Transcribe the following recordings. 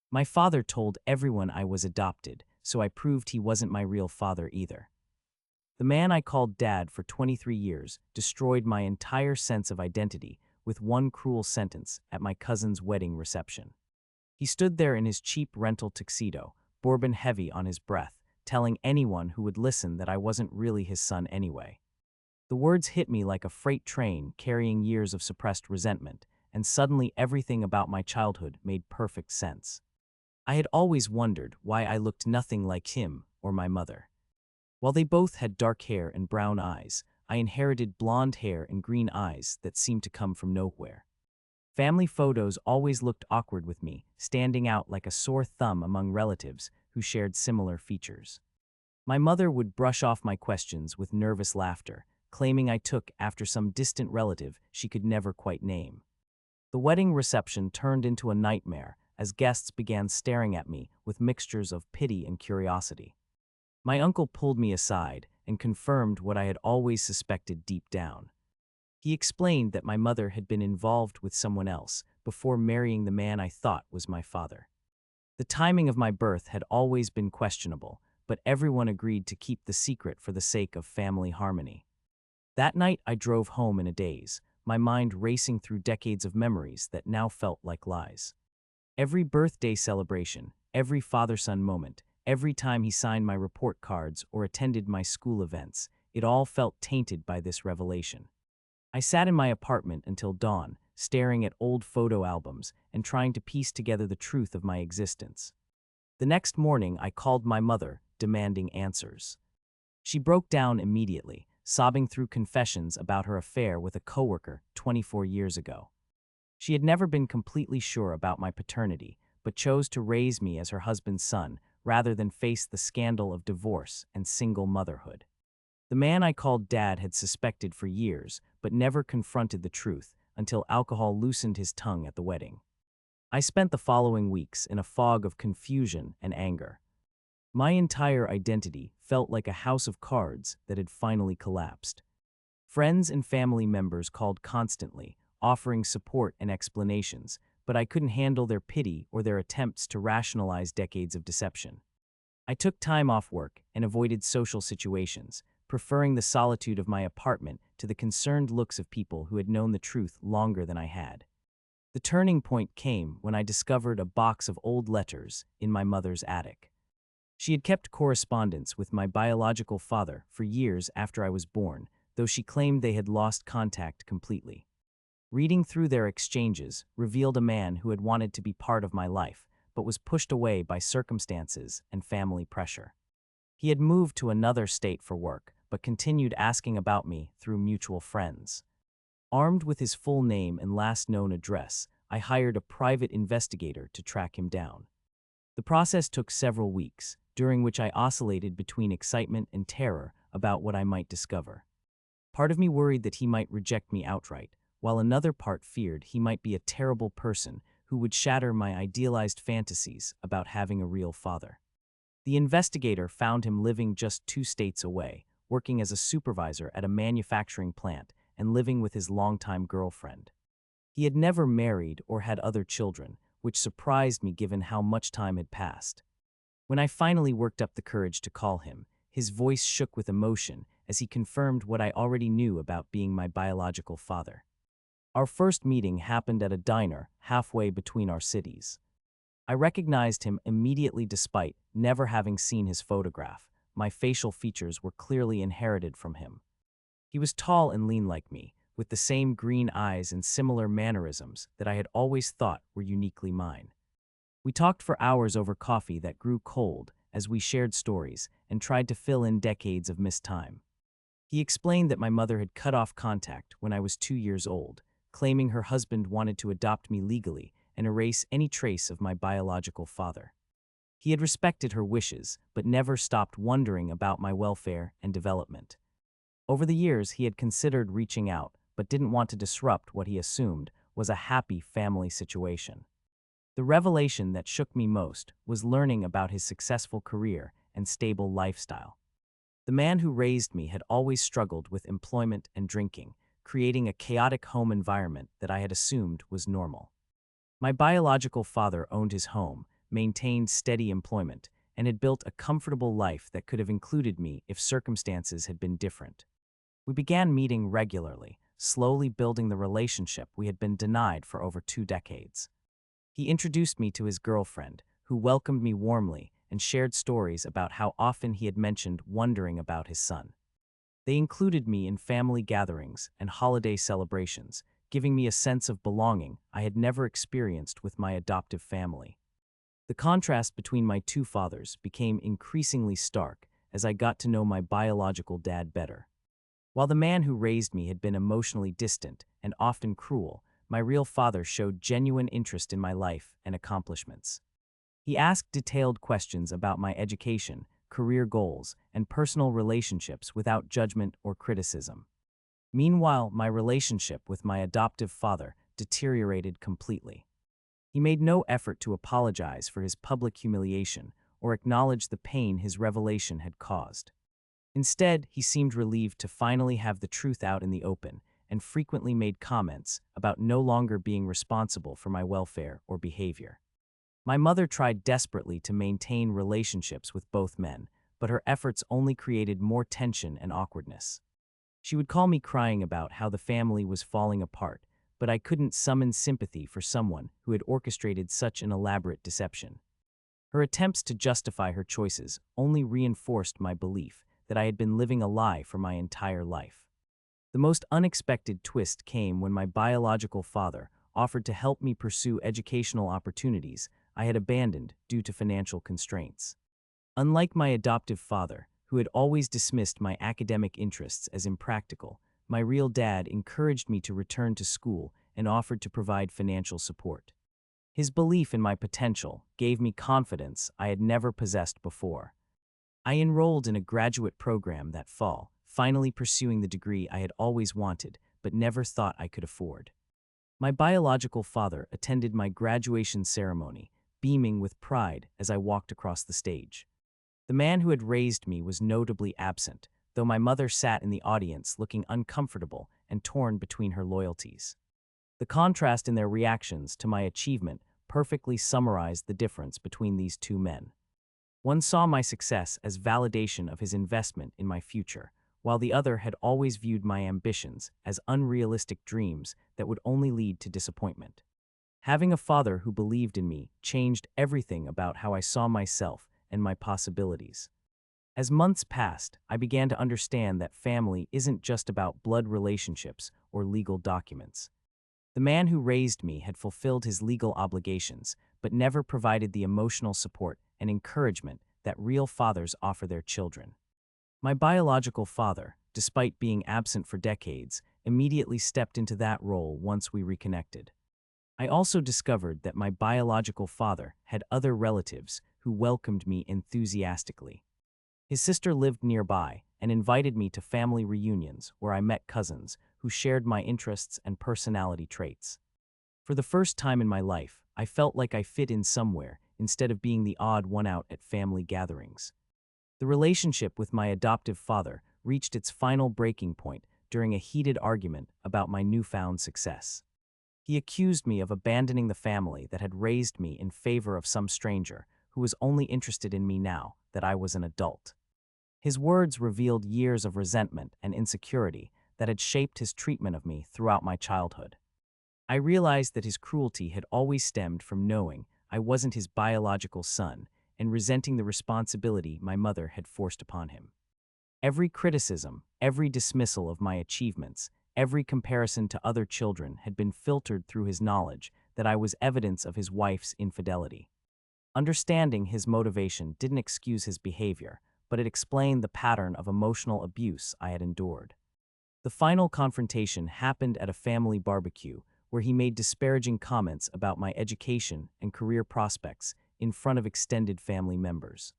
My father told everyone I was adopted, so I proved he wasn't my real father either. The man I called Dad for 23 years destroyed my entire sense of identity with one cruel sentence at my cousin's wedding reception. He stood there in his cheap rental tuxedo, bourbon heavy on his breath, telling anyone who would listen that I wasn't really his son anyway. The words hit me like a freight train carrying years of suppressed resentment, and suddenly everything about my childhood made perfect sense. I had always wondered why I looked nothing like him or my mother. While they both had dark hair and brown eyes, I inherited blonde hair and green eyes that seemed to come from nowhere. Family photos always looked awkward with me, standing out like a sore thumb among relatives who shared similar features. My mother would brush off my questions with nervous laughter, claiming I took after some distant relative she could never quite name. The wedding reception turned into a nightmare as guests began staring at me with mixtures of pity and curiosity. My uncle pulled me aside and confirmed what I had always suspected deep down. He explained that my mother had been involved with someone else before marrying the man I thought was my father. The timing of my birth had always been questionable, but everyone agreed to keep the secret for the sake of family harmony. That night I drove home in a daze, my mind racing through decades of memories that now felt like lies. Every birthday celebration, every father-son moment, every time he signed my report cards or attended my school events, it all felt tainted by this revelation. I sat in my apartment until dawn, staring at old photo albums and trying to piece together the truth of my existence. The next morning, I called my mother, demanding answers. She broke down immediately, sobbing through confessions about her affair with a coworker 24 years ago. She had never been completely sure about my paternity, but chose to raise me as her husband's son rather than face the scandal of divorce and single motherhood. The man I called Dad had suspected for years, but never confronted the truth until alcohol loosened his tongue at the wedding. I spent the following weeks in a fog of confusion and anger. My entire identity felt like a house of cards that had finally collapsed. Friends and family members called constantly, offering support and explanations, but I couldn't handle their pity or their attempts to rationalize decades of deception. I took time off work and avoided social situations, preferring the solitude of my apartment to the concerned looks of people who had known the truth longer than I had. The turning point came when I discovered a box of old letters in my mother's attic. She had kept correspondence with my biological father for years after I was born, though she claimed they had lost contact completely. Reading through their exchanges revealed a man who had wanted to be part of my life, but was pushed away by circumstances and family pressure. He had moved to another state for work, but continued asking about me through mutual friends. Armed with his full name and last known address, I hired a private investigator to track him down. The process took several weeks, during which I oscillated between excitement and terror about what I might discover. Part of me worried that he might reject me outright, while another part feared he might be a terrible person who would shatter my idealized fantasies about having a real father. The investigator found him living just 2 states away, working as a supervisor at a manufacturing plant and living with his longtime girlfriend. He had never married or had other children, which surprised me given how much time had passed. When I finally worked up the courage to call him, his voice shook with emotion as he confirmed what I already knew about being my biological father. Our first meeting happened at a diner halfway between our cities. I recognized him immediately despite never having seen his photograph. My facial features were clearly inherited from him. He was tall and lean like me, with the same green eyes and similar mannerisms that I had always thought were uniquely mine. We talked for hours over coffee that grew cold as we shared stories and tried to fill in decades of missed time. He explained that my mother had cut off contact when I was 2 years old, claiming her husband wanted to adopt me legally and erase any trace of my biological father. He had respected her wishes, but never stopped wondering about my welfare and development. Over the years, he had considered reaching out, but didn't want to disrupt what he assumed was a happy family situation. The revelation that shook me most was learning about his successful career and stable lifestyle. The man who raised me had always struggled with employment and drinking, creating a chaotic home environment that I had assumed was normal. My biological father owned his home, maintained steady employment, and had built a comfortable life that could have included me if circumstances had been different. We began meeting regularly, slowly building the relationship we had been denied for over 2 decades. He introduced me to his girlfriend, who welcomed me warmly and shared stories about how often he had mentioned wondering about his son. They included me in family gatherings and holiday celebrations, giving me a sense of belonging I had never experienced with my adoptive family. The contrast between my two fathers became increasingly stark as I got to know my biological dad better. While the man who raised me had been emotionally distant and often cruel, my real father showed genuine interest in my life and accomplishments. He asked detailed questions about my education, career goals, and personal relationships without judgment or criticism. Meanwhile, my relationship with my adoptive father deteriorated completely. He made no effort to apologize for his public humiliation or acknowledge the pain his revelation had caused. Instead, he seemed relieved to finally have the truth out in the open and frequently made comments about no longer being responsible for my welfare or behavior. My mother tried desperately to maintain relationships with both men, but her efforts only created more tension and awkwardness. She would call me crying about how the family was falling apart, but I couldn't summon sympathy for someone who had orchestrated such an elaborate deception. Her attempts to justify her choices only reinforced my belief that I had been living a lie for my entire life. The most unexpected twist came when my biological father offered to help me pursue educational opportunities I had abandoned due to financial constraints. Unlike my adoptive father, who had always dismissed my academic interests as impractical, my real dad encouraged me to return to school and offered to provide financial support. His belief in my potential gave me confidence I had never possessed before. I enrolled in a graduate program that fall, finally pursuing the degree I had always wanted but never thought I could afford. My biological father attended my graduation ceremony, beaming with pride as I walked across the stage. The man who had raised me was notably absent, though my mother sat in the audience looking uncomfortable and torn between her loyalties. The contrast in their reactions to my achievement perfectly summarized the difference between these two men. One saw my success as validation of his investment in my future, while the other had always viewed my ambitions as unrealistic dreams that would only lead to disappointment. Having a father who believed in me changed everything about how I saw myself and my possibilities. As months passed, I began to understand that family isn't just about blood relationships or legal documents. The man who raised me had fulfilled his legal obligations, but never provided the emotional support and encouragement that real fathers offer their children. My biological father, despite being absent for decades, immediately stepped into that role once we reconnected. I also discovered that my biological father had other relatives who welcomed me enthusiastically. His sister lived nearby and invited me to family reunions where I met cousins who shared my interests and personality traits. For the first time in my life, I felt like I fit in somewhere instead of being the odd one out at family gatherings. The relationship with my adoptive father reached its final breaking point during a heated argument about my newfound success. He accused me of abandoning the family that had raised me in favor of some stranger who was only interested in me now that I was an adult. His words revealed years of resentment and insecurity that had shaped his treatment of me throughout my childhood. I realized that his cruelty had always stemmed from knowing I wasn't his biological son and resenting the responsibility my mother had forced upon him. Every criticism, every dismissal of my achievements, every comparison to other children had been filtered through his knowledge that I was evidence of his wife's infidelity. Understanding his motivation didn't excuse his behavior, but it explained the pattern of emotional abuse I had endured. The final confrontation happened at a family barbecue where he made disparaging comments about my education and career prospects in front of extended family members.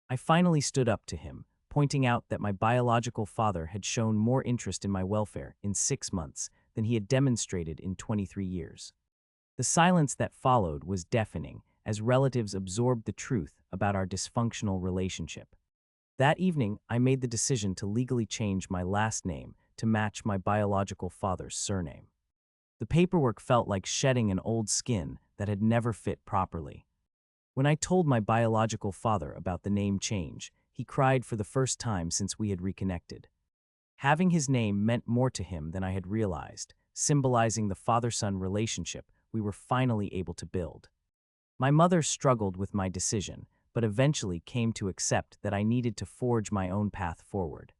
I finally stood up to him, pointing out that my biological father had shown more interest in my welfare in 6 months than he had demonstrated in 23 years. The silence that followed was deafening as relatives absorbed the truth about our dysfunctional relationship. That evening, I made the decision to legally change my last name to match my biological father's surname. The paperwork felt like shedding an old skin that had never fit properly. When I told my biological father about the name change, he cried for the first time since we had reconnected. Having his name meant more to him than I had realized, symbolizing the father-son relationship we were finally able to build. My mother struggled with my decision, but eventually came to accept that I needed to forge my own path forward.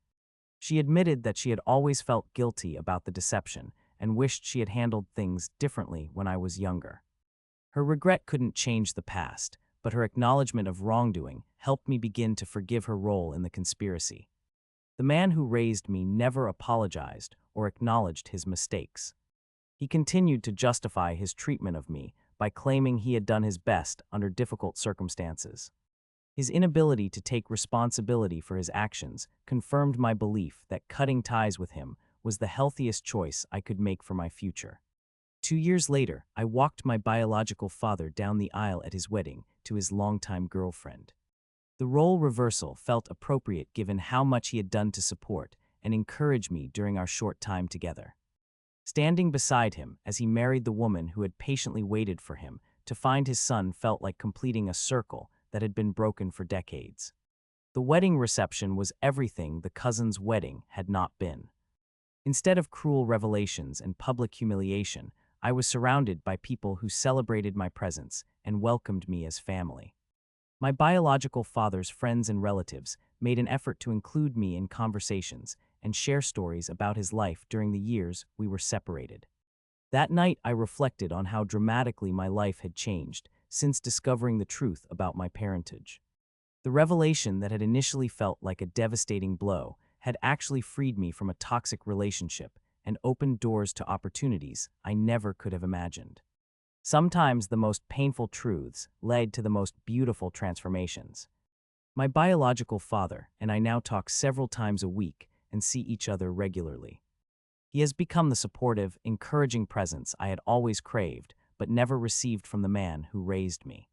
She admitted that she had always felt guilty about the deception and wished she had handled things differently when I was younger. Her regret couldn't change the past, but her acknowledgement of wrongdoing helped me begin to forgive her role in the conspiracy. The man who raised me never apologized or acknowledged his mistakes. He continued to justify his treatment of me by claiming he had done his best under difficult circumstances. His inability to take responsibility for his actions confirmed my belief that cutting ties with him was the healthiest choice I could make for my future. 2 years later, I walked my biological father down the aisle at his wedding to his longtime girlfriend. The role reversal felt appropriate given how much he had done to support and encourage me during our short time together. Standing beside him as he married the woman who had patiently waited for him to find his son felt like completing a circle that had been broken for decades. The wedding reception was everything the cousin's wedding had not been. Instead of cruel revelations and public humiliation, I was surrounded by people who celebrated my presence and welcomed me as family. My biological father's friends and relatives made an effort to include me in conversations and share stories about his life during the years we were separated. That night, I reflected on how dramatically my life had changed since discovering the truth about my parentage. The revelation that had initially felt like a devastating blow had actually freed me from a toxic relationship and opened doors to opportunities I never could have imagined. Sometimes the most painful truths led to the most beautiful transformations. My biological father and I now talk several times a week and see each other regularly. He has become the supportive, encouraging presence I had always craved but never received from the man who raised me.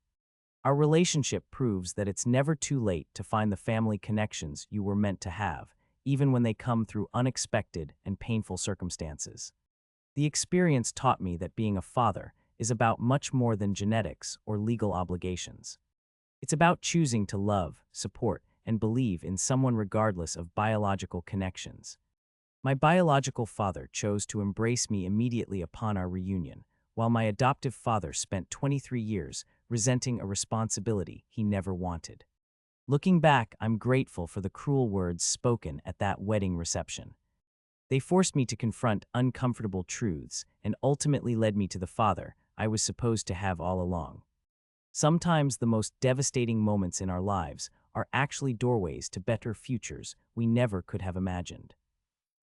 Our relationship proves that it's never too late to find the family connections you were meant to have, even when they come through unexpected and painful circumstances. The experience taught me that being a father is about much more than genetics or legal obligations. It's about choosing to love, support, and believe in someone regardless of biological connections. My biological father chose to embrace me immediately upon our reunion, while my adoptive father spent 23 years resenting a responsibility he never wanted. Looking back, I'm grateful for the cruel words spoken at that wedding reception. They forced me to confront uncomfortable truths and ultimately led me to the father I was supposed to have all along. Sometimes the most devastating moments in our lives are actually doorways to better futures we never could have imagined.